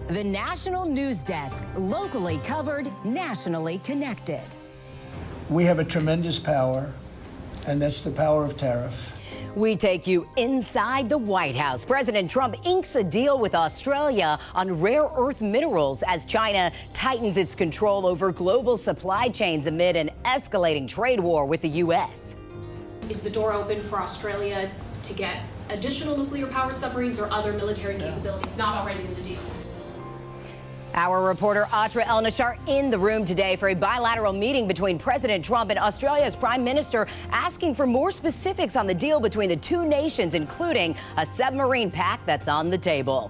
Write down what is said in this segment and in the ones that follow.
The National News Desk, locally covered, nationally connected. We have a tremendous power, and that's the power of tariff. We take you inside the White House. President Trump inks a deal with Australia on rare earth minerals as China tightens its control over global supply chains amid an escalating trade war with the U.S. Is the door open for Australia to get additional nuclear-powered submarines or other military capabilities not already in the deal? Our reporter Atra El-Nashar in the room today for a bilateral meeting between President Trump and Australia's Prime Minister, asking for more specifics on the deal between the two nations, including a submarine pact that's on the table.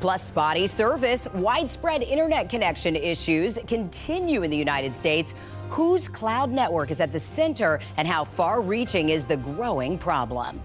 Plus, spotty service, widespread internet connection issues continue in the United States. Whose cloud network is at the center, and how far-reaching is the growing problem?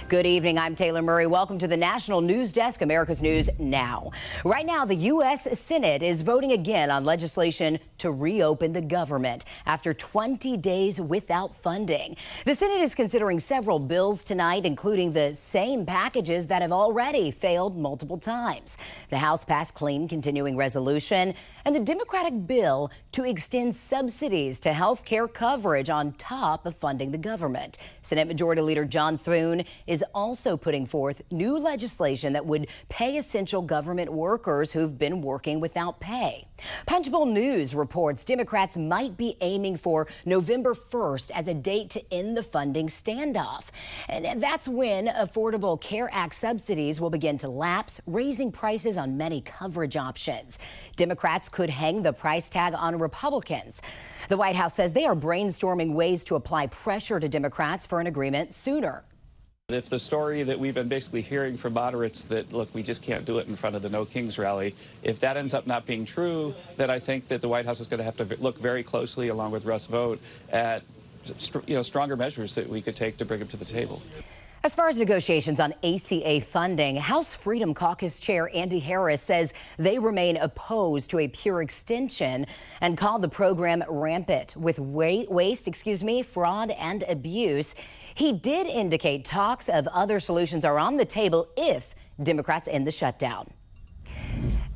Good evening. I'm Taylor Murray. Welcome to the National News Desk, America's News Now. Right now, the U.S. Senate is voting again on legislation to reopen the government after 20 days without funding. The Senate is considering several bills tonight, including the same packages that have already failed multiple times. The House passed clean continuing resolution and the Democratic bill to extend subsidies to health care coverage on top of funding the government. Senate Majority Leader John Thune is also putting forth new legislation that would pay essential government workers who've been working without pay. Punchbowl News reports Democrats might be aiming for November 1st as a date to end the funding standoff. And that's when Affordable Care Act subsidies will begin to lapse, raising prices on many coverage options. Democrats could hang the price tag on Republicans. The White House says they are brainstorming ways to apply pressure to Democrats for an agreement sooner. If the story that we've been basically hearing from moderates that, look, we just can't do it in front of the No Kings rally, if that ends up not being true, then I think that the White House is going to have to look very closely, along with Russ Vought, at stronger measures that we could take to bring them to the table. As far as negotiations on ACA funding, House Freedom Caucus Chair Andy Harris says they remain opposed to a pure extension and called the program rampant with fraud and abuse. He did indicate talks of other solutions are on the table if Democrats end the shutdown.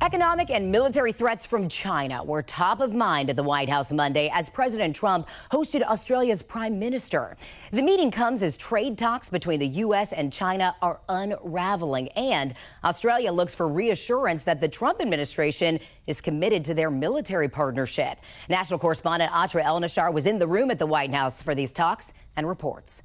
Economic and military threats from China were top of mind at the White House Monday as President Trump hosted Australia's Prime Minister. The meeting comes as trade talks between the U.S. and China are unraveling, and Australia looks for reassurance that the Trump administration is committed to their military partnership. National correspondent Atra El-Nashar was in the room at the White House for these talks and reports.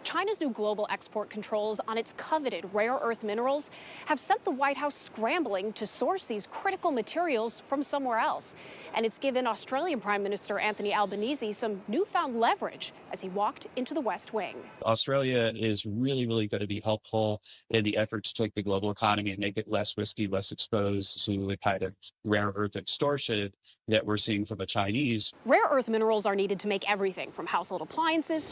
China's new global export controls on its coveted rare earth minerals have sent the White House scrambling to source these critical materials from somewhere else. And it's given Australian Prime Minister Anthony Albanese some newfound leverage as he walked into the West Wing. Australia is really going to be helpful in the effort to take the global economy and make it less risky, less exposed to the kind of rare earth extortion that we're seeing from the Chinese. Rare earth minerals are needed to make everything from household appliances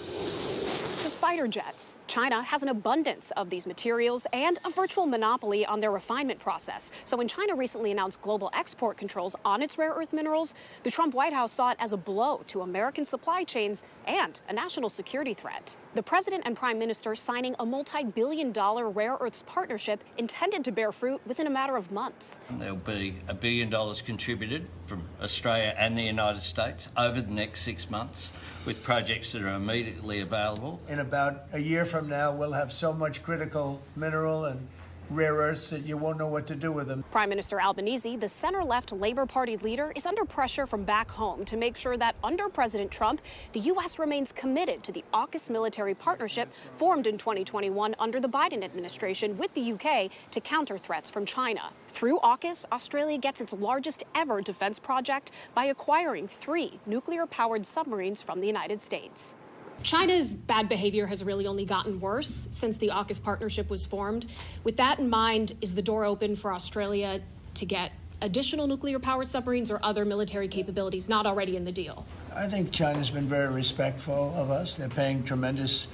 to fighter jets. China has an abundance of these materials and a virtual monopoly on their refinement process. So when China recently announced global export controls on its rare earth minerals, the Trump White House saw it as a blow to American supply chains and a national security threat. The president and prime minister signing a multi-billion-dollar rare earths partnership intended to bear fruit within a matter of months. There'll be $1 billion contributed from Australia and the United States over the next 6 months, with projects that are immediately available. In about a year from now, we'll have so much critical mineral and rare earths that you won't know what to do with them. Prime Minister Albanese, the center-left Labour Party leader, is under pressure from back home to make sure that under President Trump, the U.S. remains committed to the AUKUS military partnership formed in 2021 under the Biden administration with the U.K. to counter threats from China. Through AUKUS, Australia gets its largest ever defense project by acquiring 3 nuclear-powered submarines from the United States. China's bad behavior has really only gotten worse since the AUKUS partnership was formed. With that in mind, is the door open for Australia to get additional nuclear-powered submarines or other military capabilities not already in the deal? I think China's been very respectful of us. They're paying tremendous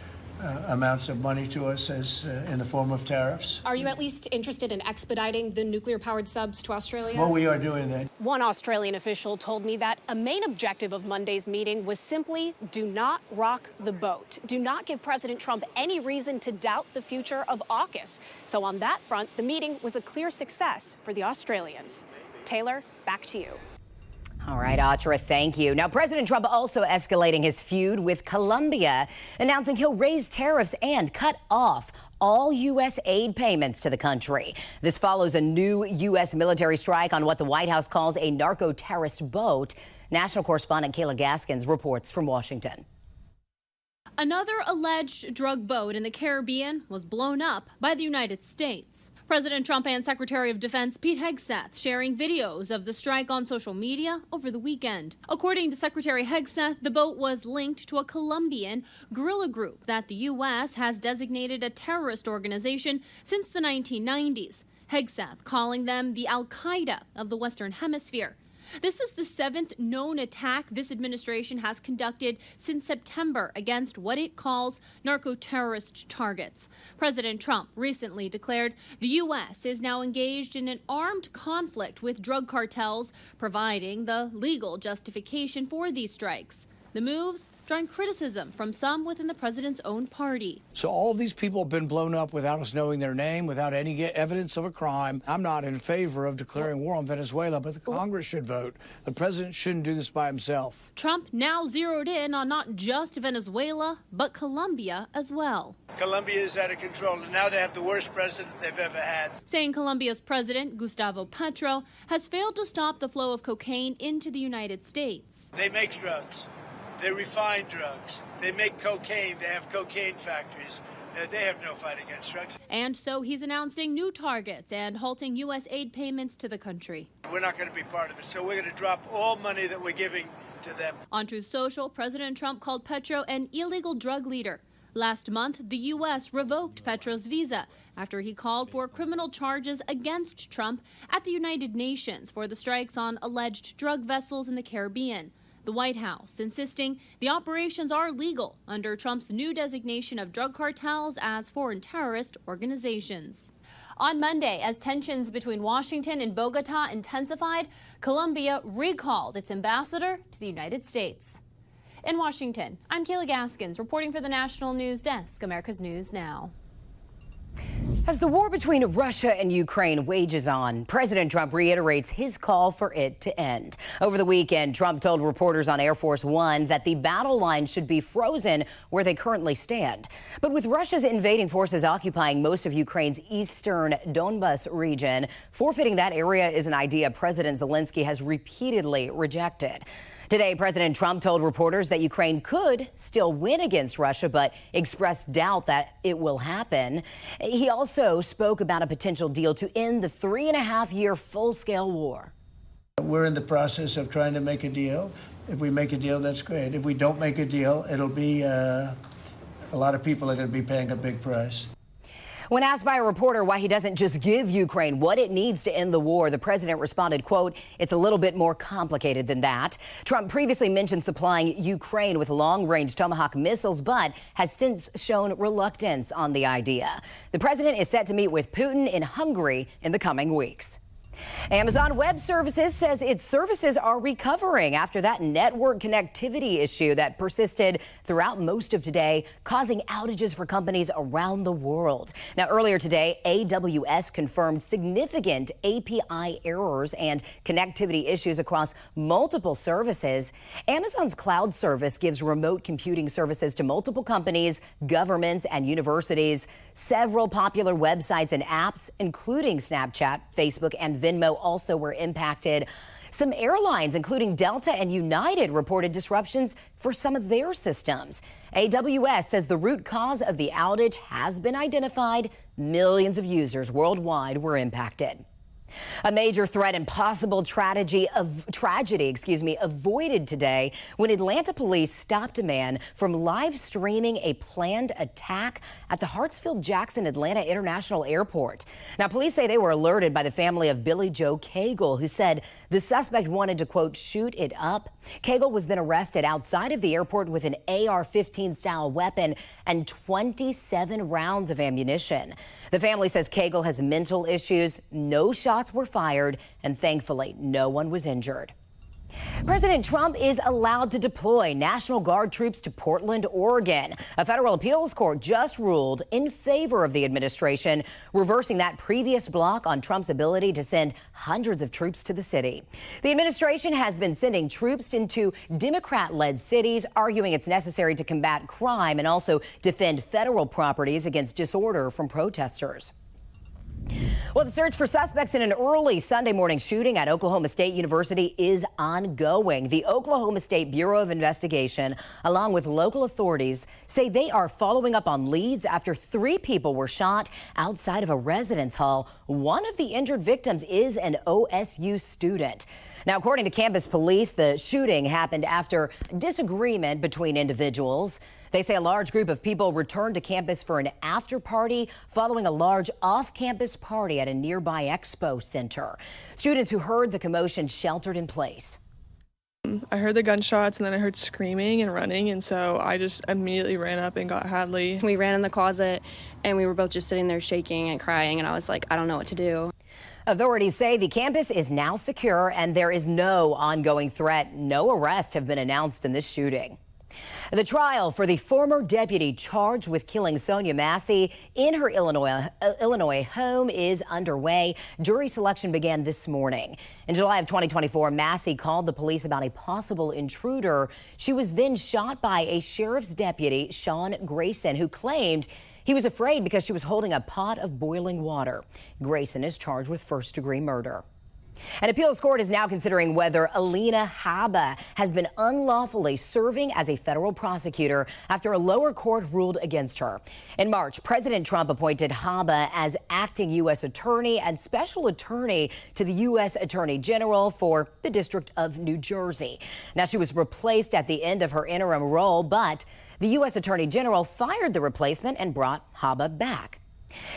amounts of money to us as in the form of tariffs. Are you at least interested in expediting the nuclear-powered subs to Australia? Well, we are doing that. One Australian official told me that a main objective of Monday's meeting was simply do not rock the boat. Do not give President Trump any reason to doubt the future of AUKUS. So on that front, the meeting was a clear success for the Australians. Taylor, back to you. All right, Atra, thank you. Now, President Trump also escalating his feud with Colombia, announcing he'll raise tariffs and cut off all U.S. aid payments to the country. This follows a new U.S. military strike on what the White House calls a narco-terrorist boat. National correspondent Kayla Gaskins reports from Washington. Another alleged drug boat in the Caribbean was blown up by the United States. President Trump and Secretary of Defense Pete Hegseth sharing videos of the strike on social media over the weekend. According to Secretary Hegseth, the boat was linked to a Colombian guerrilla group that the U.S. has designated a terrorist organization since the 1990s. Hegseth calling them the Al-Qaeda of the Western Hemisphere. This is the 7th known attack this administration has conducted since September against what it calls narco-terrorist targets. President Trump recently declared the U.S. is now engaged in an armed conflict with drug cartels, providing the legal justification for these strikes. The moves drawing criticism from some within the president's own party. So all of these people have been blown up without us knowing their name, without any evidence of a crime. I'm not in favor of declaring war on Venezuela, but the Congress should vote. The president shouldn't do this by himself. Trump now zeroed in on not just Venezuela, but Colombia as well. Colombia is out of control, and now they have the worst president they've ever had. Saying Colombia's president, Gustavo Petro, has failed to stop the flow of cocaine into the United States. They make drugs. They refine drugs. They make cocaine. They have cocaine factories. They have no fight against drugs. And so he's announcing new targets and halting U.S. aid payments to the country. We're not going to be part of it, so we're going to drop all money that we're giving to them. On Truth Social, President Trump called Petro an illegal drug leader. Last month, the U.S. revoked Petro's visa after he called for criminal charges against Trump at the United Nations for the strikes on alleged drug vessels in the Caribbean. The White House insisting the operations are legal under Trump's new designation of drug cartels as foreign terrorist organizations. On Monday, as tensions between Washington and Bogota intensified, Colombia recalled its ambassador to the United States. In Washington, I'm Kayla Gaskins reporting for the National News Desk, America's News Now. As the war between Russia and Ukraine wages on, President Trump reiterates his call for it to end. Over the weekend, Trump told reporters on Air Force One that the battle lines should be frozen where they currently stand. But with Russia's invading forces occupying most of Ukraine's eastern Donbas region, forfeiting that area is an idea President Zelensky has repeatedly rejected. Today, President Trump told reporters that Ukraine could still win against Russia, but expressed doubt that it will happen. He also spoke about a potential deal to end the 3.5-year full-scale war. We're in the process of trying to make a deal. If we make a deal, that's great. If we don't make a deal, it'll be a lot of people are going to be paying a big price. When asked by a reporter why he doesn't just give Ukraine what it needs to end the war, the president responded, quote, "It's a little bit more complicated than that." Trump previously mentioned supplying Ukraine with long-range Tomahawk missiles, but has since shown reluctance on the idea. The president is set to meet with Putin in Hungary in the coming weeks. Amazon Web Services says its services are recovering after that network connectivity issue that persisted throughout most of today, causing outages for companies around the world. Now, earlier today, AWS confirmed significant API errors and connectivity issues across multiple services. Amazon's cloud service gives remote computing services to multiple companies, governments, and universities. Several popular websites and apps, including Snapchat, Facebook, and Venmo, also were impacted. Some airlines, including Delta and United, reported disruptions for some of their systems. AWS says the root cause of the outage has been identified. Millions of users worldwide were impacted. A major threat and possible tragedy avoided today when Atlanta police stopped a man from live streaming a planned attack at the Hartsfield-Jackson Atlanta International Airport. Now, police say they were alerted by the family of Billy Joe Cagle, who said the suspect wanted to, quote, shoot it up. Cagle was then arrested outside of the airport with an AR-15 style weapon and 27 rounds of ammunition. The family says Cagle has mental issues. No shots were fired, and thankfully, no one was injured. President Trump is allowed to deploy National Guard troops to Portland, Oregon. A federal appeals court just ruled in favor of the administration, reversing that previous block on Trump's ability to send hundreds of troops to the city. The administration has been sending troops into Democrat-led cities, arguing it's necessary to combat crime and also defend federal properties against disorder from protesters. Well, the search for suspects in an early Sunday morning shooting at Oklahoma State University is ongoing. The Oklahoma State Bureau of Investigation, along with local authorities, say they are following up on leads after 3 people were shot outside of a residence hall. One of the injured victims is an OSU student. Now, according to campus police, the shooting happened after disagreement between individuals. They say a large group of people returned to campus for an after party following a large off-campus party at a nearby expo center. Students who heard the commotion sheltered in place. I heard the gunshots and then I heard screaming and running, and so I just immediately ran up and got Hadley. We ran in the closet and we were both just sitting there shaking and crying, and I was like, I don't know what to do. Authorities say the campus is now secure and there is no ongoing threat. No arrests have been announced in this shooting. The trial for the former deputy charged with killing Sonia Massey in her Illinois home is underway. Jury selection began this morning. In July of 2024, Massey called the police about a possible intruder. She was then shot by a sheriff's deputy, Sean Grayson, who claimed he was afraid because she was holding a pot of boiling water. Grayson is charged with first-degree murder. An appeals court is now considering whether Alina Habba has been unlawfully serving as a federal prosecutor after a lower court ruled against her. In March, President Trump appointed Habba as acting U.S. attorney and special attorney to the U.S. Attorney General for the District of New Jersey. Now, she was replaced at the end of her interim role, but the U.S. Attorney General fired the replacement and brought Habba back.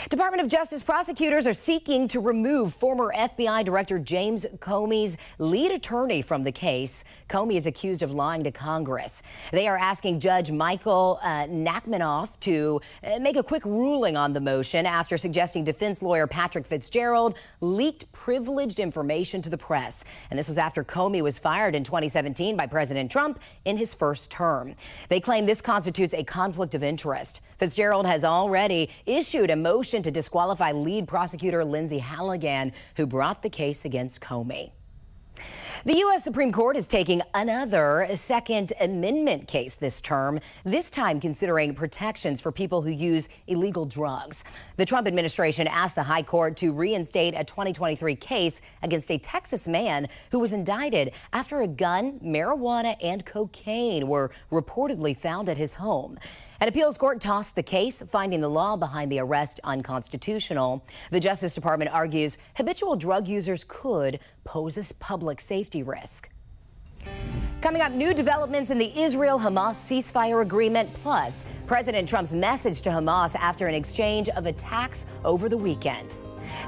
Department of Justice prosecutors are seeking to remove former FBI Director James Comey's lead attorney from the case. Comey is accused of lying to Congress. They are asking Judge Michael Nachmanoff to make a quick ruling on the motion after suggesting defense lawyer Patrick Fitzgerald leaked privileged information to the press. And this was after Comey was fired in 2017 by President Trump in his first term. They claim this constitutes a conflict of interest. Fitzgerald has already issued a motion to disqualify lead prosecutor Lindsay Halligan, who brought the case against Comey. The U.S. Supreme Court is taking another Second Amendment case this term, this time considering protections for people who use illegal drugs. The Trump administration asked the High Court to reinstate a 2023 case against a Texas man who was indicted after a gun, marijuana, and cocaine were reportedly found at his home. An appeals court tossed the case, finding the law behind the arrest unconstitutional. The Justice Department argues habitual drug users could pose a public safety risk. Coming up, new developments in the Israel-Hamas ceasefire agreement, plus President Trump's message to Hamas after an exchange of attacks over the weekend.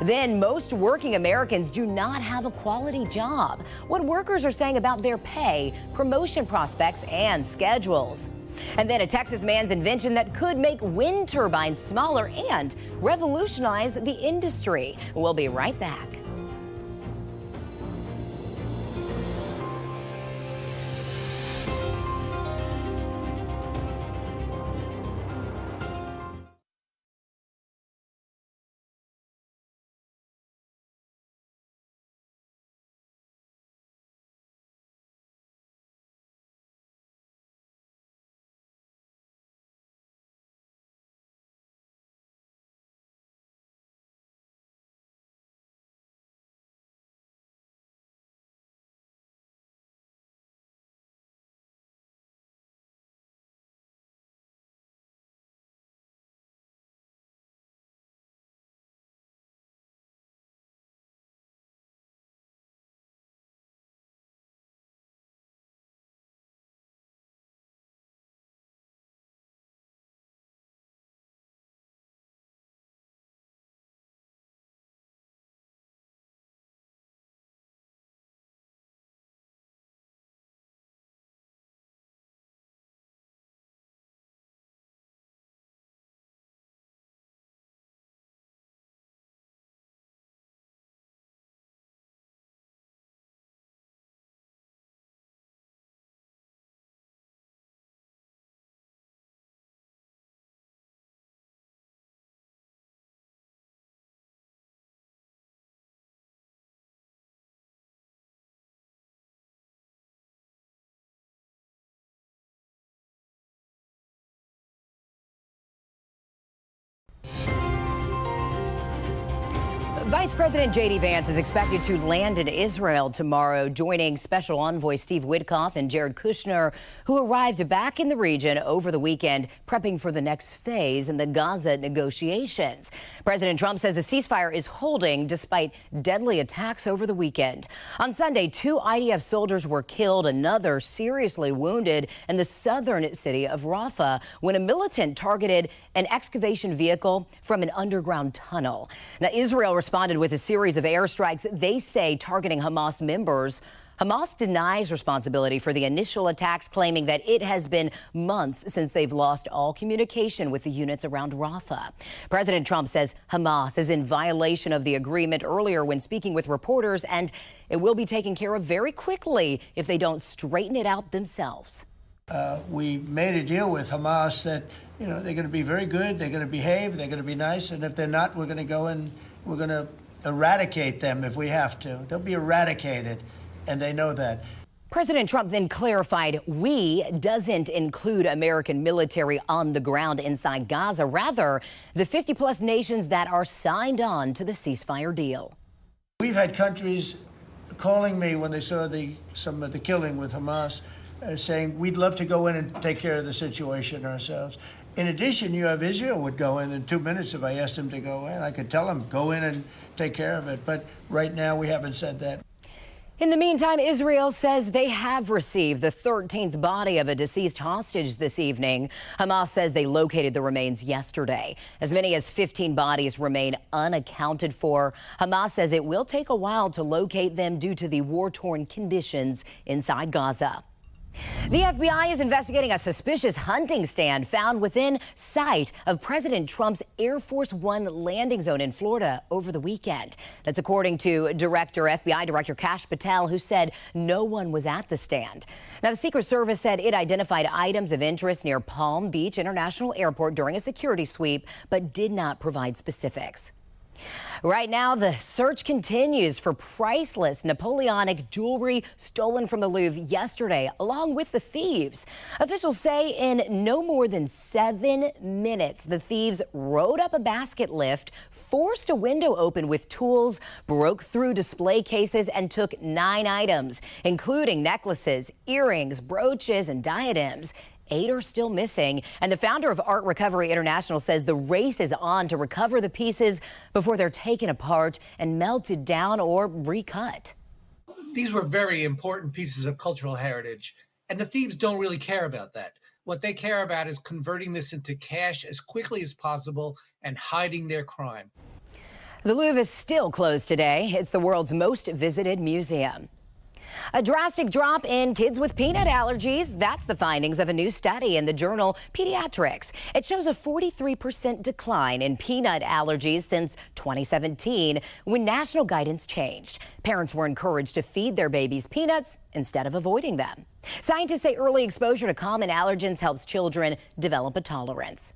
Then, most working Americans do not have a quality job. What workers are saying about their pay, promotion prospects, and schedules. And then a Texas man's invention that could make wind turbines smaller and revolutionize the industry. We'll be right back. Vice President J.D. Vance is expected to land in Israel tomorrow, joining Special Envoy Steve Witkoff and Jared Kushner, who arrived back in the region over the weekend, prepping for the next phase in the Gaza negotiations. President Trump says the ceasefire is holding despite deadly attacks over the weekend. On Sunday, 2 IDF soldiers were killed, another seriously wounded in the southern city of Rafah when a militant targeted an excavation vehicle from an underground tunnel. Now, Israel responded with a series of airstrikes, they say targeting Hamas members. Hamas denies responsibility for the initial attacks, claiming that it has been months since they've lost all communication with the units around Rafah. President Trump says Hamas is in violation of the agreement earlier when speaking with reporters, and it will be taken care of very quickly if they don't straighten it out themselves. We made a deal with Hamas that, they're going to be very good, they're going to behave, they're going to be nice, and if they're not, we're going to go and we're going to eradicate them if we have to. They'll be eradicated, and they know that. President Trump then clarified we doesn't include American military on the ground inside Gaza, rather the 50-plus nations that are signed on to the ceasefire deal. We've had countries calling me when they saw some of the killing with Hamas, saying we'd love to go in and take care of the situation ourselves. In addition, you have Israel would go in 2 minutes if I asked them to go in. I could tell them, go in and take care of it. But right now, we haven't said that. In the meantime, Israel says they have received the 13th body of a deceased hostage this evening. Hamas says they located the remains yesterday. As many as 15 bodies remain unaccounted for. Hamas says it will take a while to locate them due to the war-torn conditions inside Gaza. The FBI is investigating a suspicious hunting stand found within sight of President Trump's Air Force One landing zone in Florida over the weekend. That's according to FBI Director Kash Patel, who said no one was at the stand. Now, the Secret Service said it identified items of interest near Palm Beach International Airport during a security sweep, but did not provide specifics. Right now, the search continues for priceless Napoleonic jewelry stolen from the Louvre yesterday, along with the thieves. Officials say in no more than 7 minutes, the thieves rode up a basket lift, forced a window open with tools, broke through display cases, and took 9 items, including necklaces, earrings, brooches, and diadems. 8 are still missing, and the founder of Art Recovery International says the race is on to recover the pieces before they're taken apart and melted down or recut. These were very important pieces of cultural heritage, and the thieves don't really care about that. What they care about is converting this into cash as quickly as possible and hiding their crime. The Louvre is still closed today. It's the world's most visited museum. A drastic drop in kids with peanut allergies. That's the findings of a new study in the journal Pediatrics. It shows a 43% decline in peanut allergies since 2017, when national guidance changed. Parents were encouraged to feed their babies peanuts instead of avoiding them. Scientists say early exposure to common allergens helps children develop a tolerance.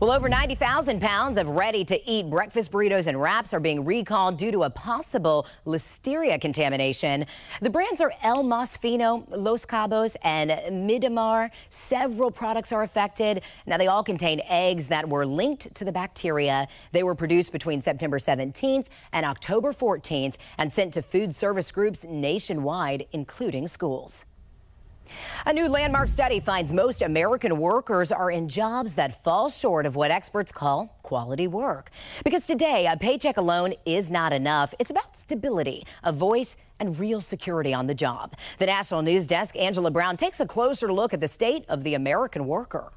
Well, over 90,000 pounds of ready-to-eat breakfast burritos and wraps are being recalled due to a possible listeria contamination. The brands are El Masfino, Los Cabos, and Midamar. Several products are affected. Now, they all contain eggs that were linked to the bacteria. They were produced between September 17th and October 14th and sent to food service groups nationwide, including schools. A new landmark study finds most American workers are in jobs that fall short of what experts call quality work. Because today, a paycheck alone is not enough. It's about stability, a voice, and real security on the job. The National News Desk, Angela Brown, takes a closer look at the state of the American worker.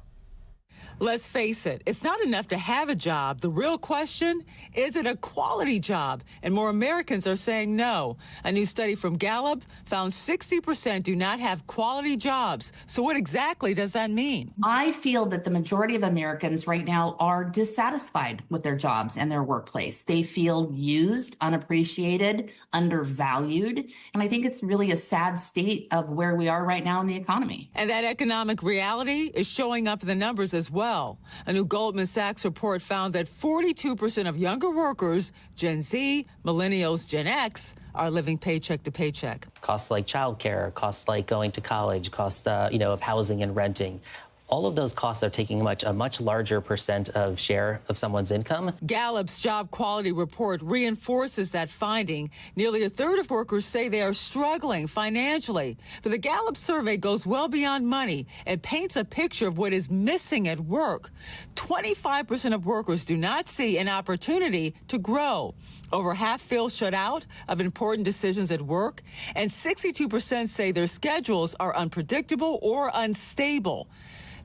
Let's face it, it's not enough to have a job. The real question, is it a quality job? And more Americans are saying no. A new study from Gallup found 60% do not have quality jobs. So what exactly does that mean? I feel that the majority of Americans right now are dissatisfied with their jobs and their workplace. They feel used, unappreciated, undervalued. And I think it's really a sad state of where we are right now in the economy. And that economic reality is showing up in the numbers as well. A new Goldman Sachs report found that 42% of younger workers, Gen Z, millennials, Gen X, are living paycheck to paycheck. Costs like childcare, costs like going to college, costs of housing and renting. all of those costs are taking a much larger percent of share of someone's income. Gallup's job quality report reinforces that finding. Nearly a third of workers say they are struggling financially. But the Gallup survey goes well beyond money and paints a picture of what is missing at work. 25% of workers do not see an opportunity to grow. Over half feel shut out of important decisions at work, and 62% say their schedules are unpredictable or unstable.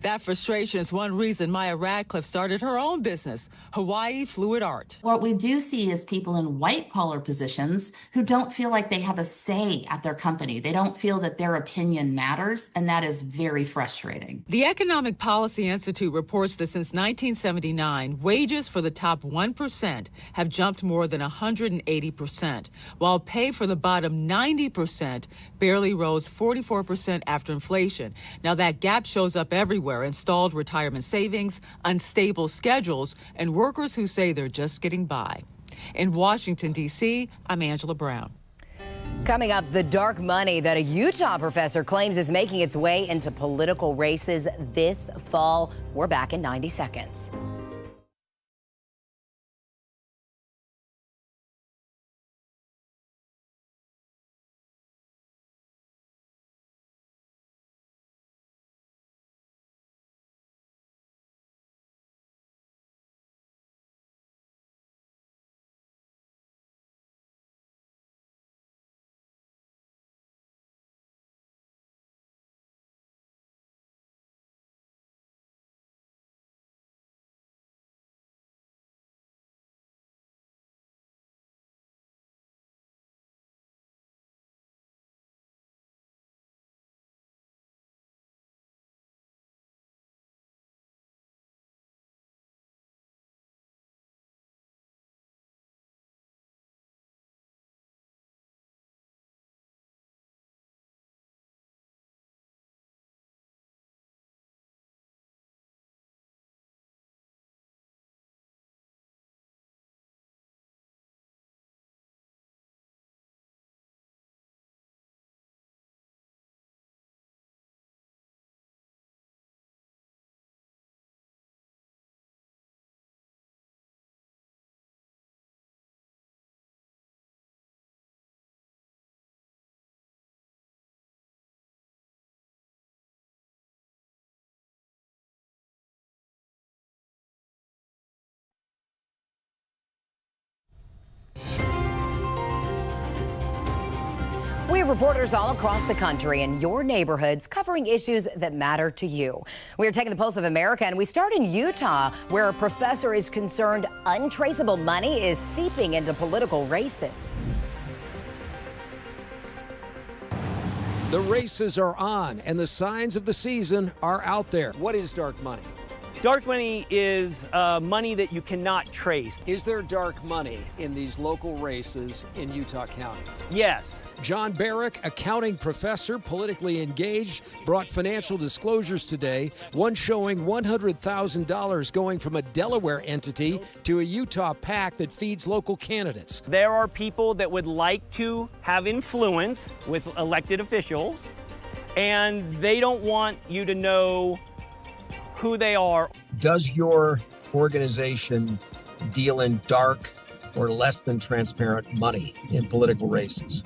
That frustration is one reason Maya Radcliffe started her own business, Hawaii Fluid Art. What we do see is people in white-collar positions who don't feel like they have a say at their company. They don't feel that their opinion matters, and that is very frustrating. The Economic Policy Institute reports that since 1979, wages for the top 1% have jumped more than 180%, while pay for the bottom 90% barely rose 44% after inflation. Now, that gap shows up everywhere. Installed retirement savings, unstable schedules, and workers who say they're just getting by. In Washington, D.C., I'm Angela Brown. Coming up, the dark money that a Utah professor claims is making its way into political races this fall. We're back in 90 seconds. We have reporters all across the country in your neighborhoods covering issues that matter to you. We are taking the pulse of America, and we start in Utah, where a professor is concerned untraceable money is seeping into political races. The races are on, and the signs of the season are out there. What is dark money? Dark money is money that you cannot trace. Is there dark money in these local races in Utah County? Yes. John Barrick, accounting professor, politically engaged, brought financial disclosures today, one showing $100,000 going from a Delaware entity to a Utah PAC that feeds local candidates. There are people that would like to have influence with elected officials, and they don't want you to know who they are. Does your organization deal in dark or less than transparent money in political races?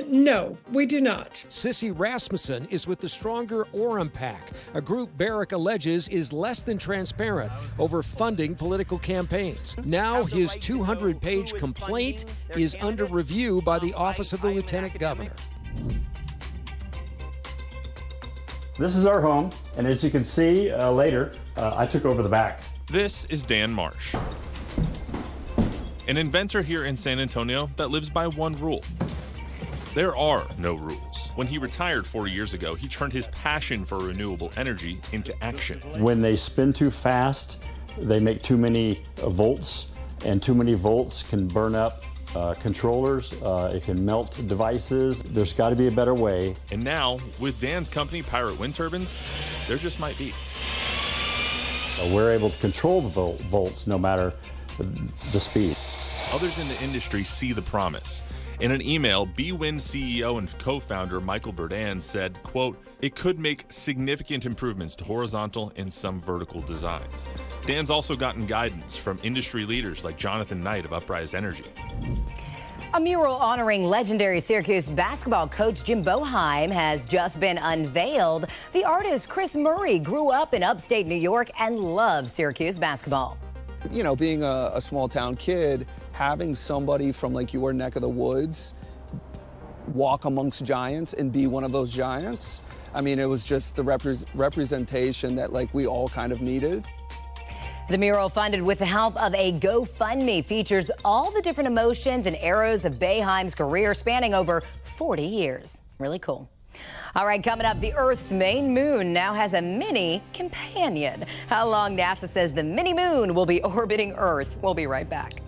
No, we do not. Sissy Rasmussen is with the Stronger Orem PAC, a group Barrick alleges is less than transparent over funding political campaigns. Now his 200-page complaint is under review by the Office of the Lieutenant Governor. This is our home, and as you can see later, I took over the back. This is Dan Marsh, an inventor here in San Antonio that lives by one rule. There are no rules. When he retired 4 years ago, he turned his passion for renewable energy into action. When they spin too fast, they make too many volts, and too many volts can burn up controllers, it can melt devices. There's got to be a better way. And now, with Dan's company, Pirate Wind Turbines, there just might be. We're able to control the volts no matter the speed. Others in the industry see the promise In an email, BWIN CEO and co-founder Michael Burdan said, quote, "It could make significant improvements to horizontal and some vertical designs." Dan's also gotten guidance from industry leaders like Jonathan Knight of Uprise Energy. A mural honoring legendary Syracuse basketball coach Jim Boeheim has just been unveiled. The artist Chris Murray grew up in upstate New York and loves Syracuse basketball. You know, being a small town kid, having somebody from like your neck of the woods walk amongst giants and be one of those giants, I mean, it was just the representation that like we all kind of needed. The mural, funded with the help of a GoFundMe, features all the different emotions and eras of Boeheim's career spanning over 40 years. Really cool. All right, coming up, the Earth's main moon now has a mini companion. How long NASA says the mini moon will be orbiting Earth. We'll be right back.